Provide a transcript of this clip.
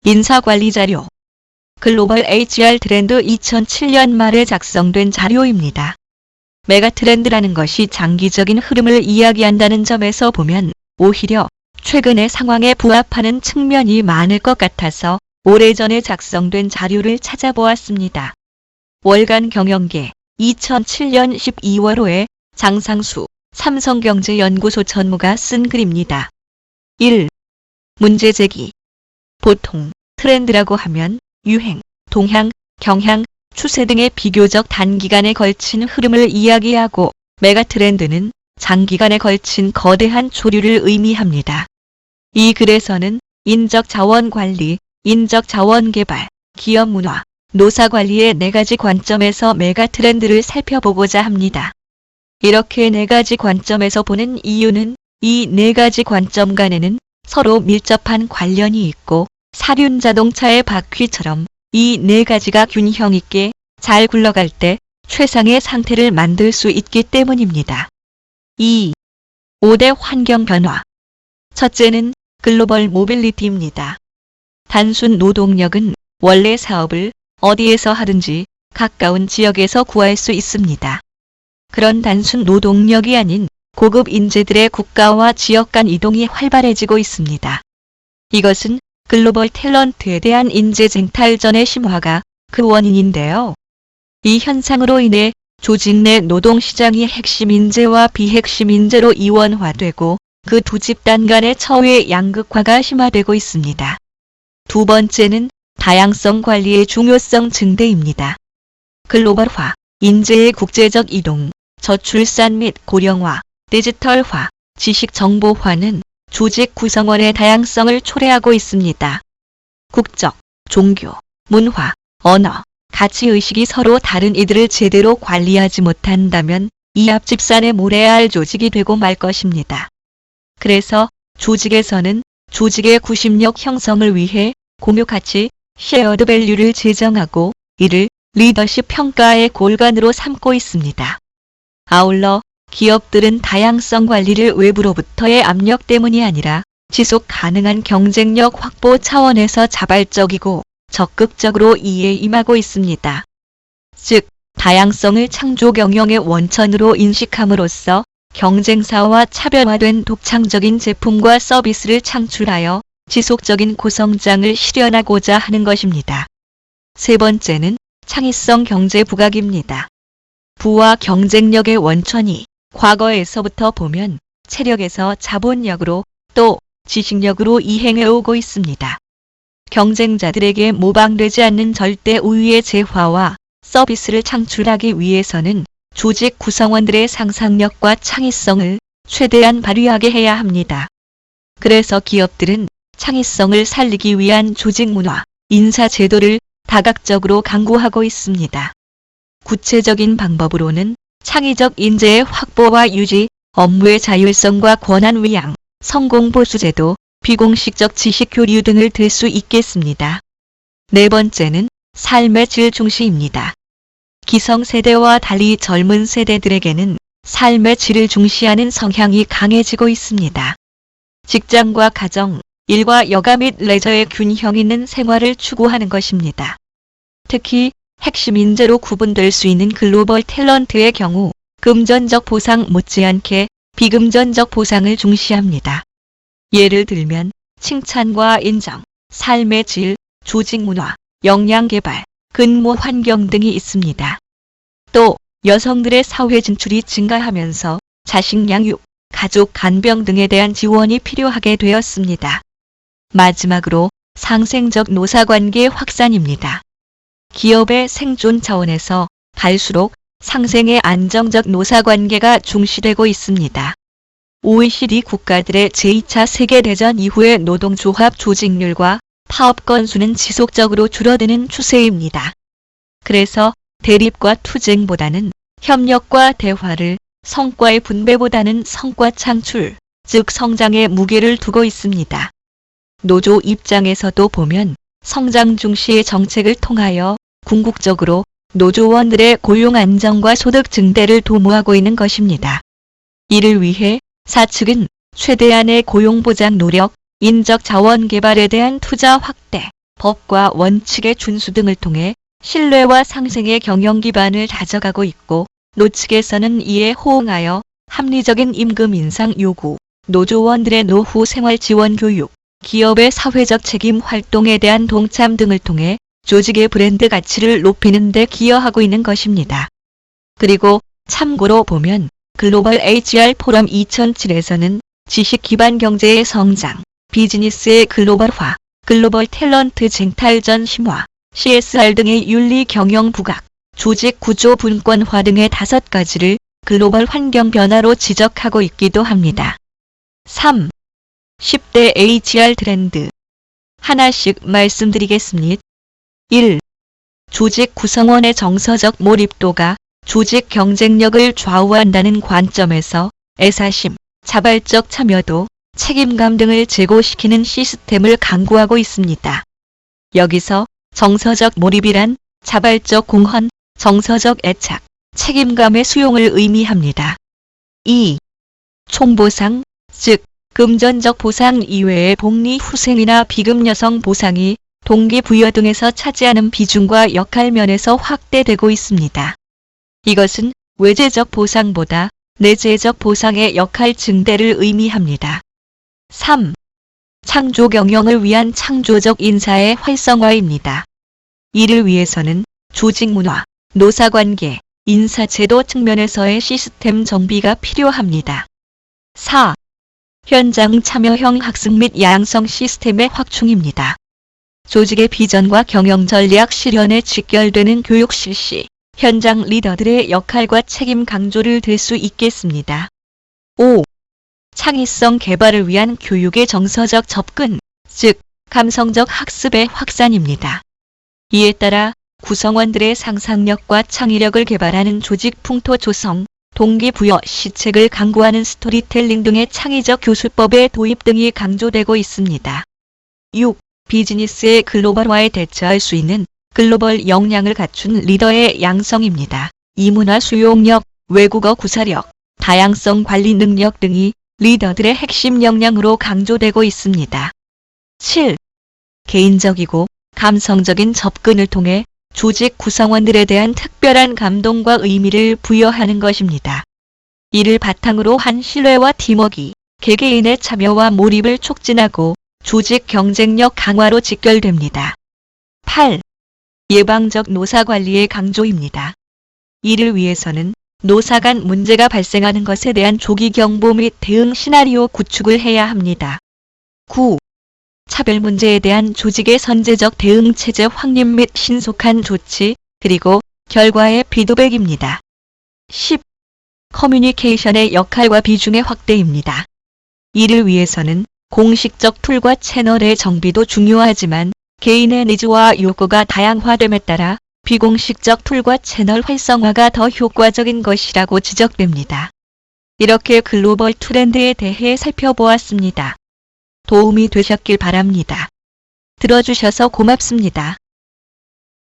인사관리 자료. 글로벌 HR 트렌드 2007년 말에 작성된 자료입니다. 메가트렌드라는 것이 장기적인 흐름을 이야기한다는 점에서 보면 오히려 최근의 상황에 부합하는 측면이 많을 것 같아서 오래전에 작성된 자료를 찾아보았습니다. 월간 경영계 2007년 12월 5회 장상수 삼성경제연구소 전무가 쓴 글입니다. 1. 문제 제기. 보통 트렌드라고 하면 유행, 동향, 경향, 추세 등의 비교적 단기간에 걸친 흐름을 이야기하고 메가트렌드는 장기간에 걸친 거대한 조류를 의미합니다. 이 글에서는 인적 자원 관리, 인적 자원 개발, 기업 문화, 노사 관리의 4가지 관점에서 메가트렌드를 살펴보고자 합니다. 이렇게 4가지 관점에서 보는 이유는 이 4가지 관점 간에는 서로 밀접한 관련이 있고 사륜 자동차의 바퀴처럼 이 4가지가 균형 있게 잘 굴러갈 때 최상의 상태를 만들 수 있기 때문입니다. 2. 5대 환경 변화. 첫째는 글로벌 모빌리티입니다. 단순 노동력은 원래 사업을 어디에서 하든지 가까운 지역에서 구할 수 있습니다. 그런 단순 노동력이 아닌 고급 인재들의 국가와 지역 간 이동이 활발해지고 있습니다. 이것은 글로벌 탤런트에 대한 인재 쟁탈전의 심화가 그 원인인데요. 이 현상으로 인해 조직 내 노동시장이 핵심 인재와 비핵심 인재로 이원화되고 그 두 집단 간의 처우의 양극화가 심화되고 있습니다. 두 번째는 다양성 관리의 중요성 증대입니다. 글로벌화, 인재의 국제적 이동, 저출산 및 고령화, 디지털화, 지식 정보화는 조직 구성원의 다양성을 초래하고 있습니다. 국적, 종교, 문화, 언어, 가치의식이 서로 다른 이들을 제대로 관리하지 못한다면 이 앞집산의 모래알 조직이 되고 말 것입니다. 그래서 조직에서는 조직의 구심력 형성을 위해 공유가치, 쉐어드 밸류를 제정하고 이를 리더십 평가의 골간으로 삼고 있습니다. 아울러 기업들은 다양성 관리를 외부로부터의 압력 때문이 아니라 지속 가능한 경쟁력 확보 차원에서 자발적이고 적극적으로 이에 임하고 있습니다. 즉, 다양성을 창조 경영의 원천으로 인식함으로써 경쟁사와 차별화된 독창적인 제품과 서비스를 창출하여 지속적인 고성장을 실현하고자 하는 것입니다. 세 번째는 창의성 경제 부각입니다. 부와 경쟁력의 원천이 과거에서부터 보면 체력에서 자본력으로 또 지식력으로 이행해오고 있습니다. 경쟁자들에게 모방되지 않는 절대 우위의 재화와 서비스를 창출하기 위해서는 조직 구성원들의 상상력과 창의성을 최대한 발휘하게 해야 합니다. 그래서 기업들은 창의성을 살리기 위한 조직 문화, 인사 제도를 다각적으로 강구하고 있습니다. 구체적인 방법으로는 창의적 인재의 확보와 유지, 업무의 자율성과 권한 위양, 성공 보수 제도, 비공식적 지식 교류 등을 들 수 있겠습니다. 네 번째는 삶의 질 중시입니다. 기성세대와 달리 젊은 세대들에게는 삶의 질을 중시하는 성향이 강해지고 있습니다. 직장과 가정, 일과 여가 및 레저의 균형 있는 생활을 추구하는 것입니다. 특히 핵심 인재로 구분될 수 있는 글로벌 탤런트의 경우 금전적 보상 못지않게 비금전적 보상을 중시합니다. 예를 들면 칭찬과 인정, 삶의 질, 조직 문화, 역량 개발, 근무 환경 등이 있습니다. 또 여성들의 사회 진출이 증가하면서 자식 양육, 가족 간병 등에 대한 지원이 필요하게 되었습니다. 마지막으로 상생적 노사관계 확산입니다. 기업의 생존 차원에서 갈수록 상생의 안정적 노사관계가 중시되고 있습니다. OECD 국가들의 제2차 세계대전 이후의 노동조합 조직률과 파업 건수는 지속적으로 줄어드는 추세입니다. 그래서 대립과 투쟁보다는 협력과 대화를, 성과의 분배보다는 성과 창출, 즉 성장에 무게를 두고 있습니다. 노조 입장에서도 보면 성장 중시의 정책을 통하여 궁극적으로 노조원들의 고용 안정과 소득 증대를 도모하고 있는 것입니다. 이를 위해 사측은 최대한의 고용 보장 노력, 인적 자원 개발에 대한 투자 확대, 법과 원칙의 준수 등을 통해 신뢰와 상생의 경영 기반을 다져가고 있고, 노측에서는 이에 호응하여 합리적인 임금 인상 요구, 노조원들의 노후 생활 지원 교육, 기업의 사회적 책임 활동에 대한 동참 등을 통해 조직의 브랜드 가치를 높이는 데 기여하고 있는 것입니다. 그리고 참고로 보면 글로벌 HR 포럼 2007에서는 지식 기반 경제의 성장, 비즈니스의 글로벌화, 글로벌 탤런트 쟁탈전 심화, CSR 등의 윤리 경영 부각, 조직 구조 분권화 등의 5가지를 글로벌 환경 변화로 지적하고 있기도 합니다. 3. 10대 HR 트렌드. 하나씩 말씀드리겠습니다. 1. 조직 구성원의 정서적 몰입도가 조직 경쟁력을 좌우한다는 관점에서 애사심, 자발적 참여도, 책임감 등을 제고시키는 시스템을 강구하고 있습니다. 여기서 정서적 몰입이란 자발적 공헌, 정서적 애착, 책임감의 수용을 의미합니다. 2. 총보상, 즉 금전적 보상 이외의 복리 후생이나 비급 여성 보상이 동기부여 등에서 차지하는 비중과 역할 면에서 확대되고 있습니다. 이것은 외재적 보상보다 내재적 보상의 역할 증대를 의미합니다. 3. 창조 경영을 위한 창조적 인사의 활성화입니다. 이를 위해서는 조직 문화, 노사관계, 인사제도 측면에서의 시스템 정비가 필요합니다. 4. 현장 참여형 학습 및 양성 시스템의 확충입니다. 조직의 비전과 경영 전략 실현에 직결되는 교육 실시, 현장 리더들의 역할과 책임 강조를 들 수 있겠습니다. 5. 창의성 개발을 위한 교육의 정서적 접근, 즉 감성적 학습의 확산입니다. 이에 따라 구성원들의 상상력과 창의력을 개발하는 조직 풍토 조성, 동기부여 시책을 강구하는 스토리텔링 등의 창의적 교수법의 도입 등이 강조되고 있습니다. 6. 비즈니스의 글로벌화에 대처할 수 있는 글로벌 역량을 갖춘 리더의 양성입니다. 이문화 수용력, 외국어 구사력, 다양성 관리 능력 등이 리더들의 핵심 역량으로 강조되고 있습니다. 7. 개인적이고 감성적인 접근을 통해 조직 구성원들에 대한 특별한 감동과 의미를 부여하는 것입니다. 이를 바탕으로 한 신뢰와 팀워크, 개개인의 참여와 몰입을 촉진하고 조직 경쟁력 강화로 직결됩니다. 8. 예방적 노사관리의 강조입니다. 이를 위해서는 노사 간 문제가 발생하는 것에 대한 조기 경보 및 대응 시나리오 구축을 해야 합니다. 9. 차별 문제에 대한 조직의 선제적 대응 체제 확립 및 신속한 조치, 그리고 결과의 피드백입니다. 10. 커뮤니케이션의 역할과 비중의 확대입니다. 이를 위해서는 공식적 툴과 채널의 정비도 중요하지만 개인의 니즈와 요구가 다양화됨에 따라 비공식적 툴과 채널 활성화가 더 효과적인 것이라고 지적됩니다. 이렇게 글로벌 트렌드에 대해 살펴보았습니다. 도움이 되셨길 바랍니다. 들어주셔서 고맙습니다.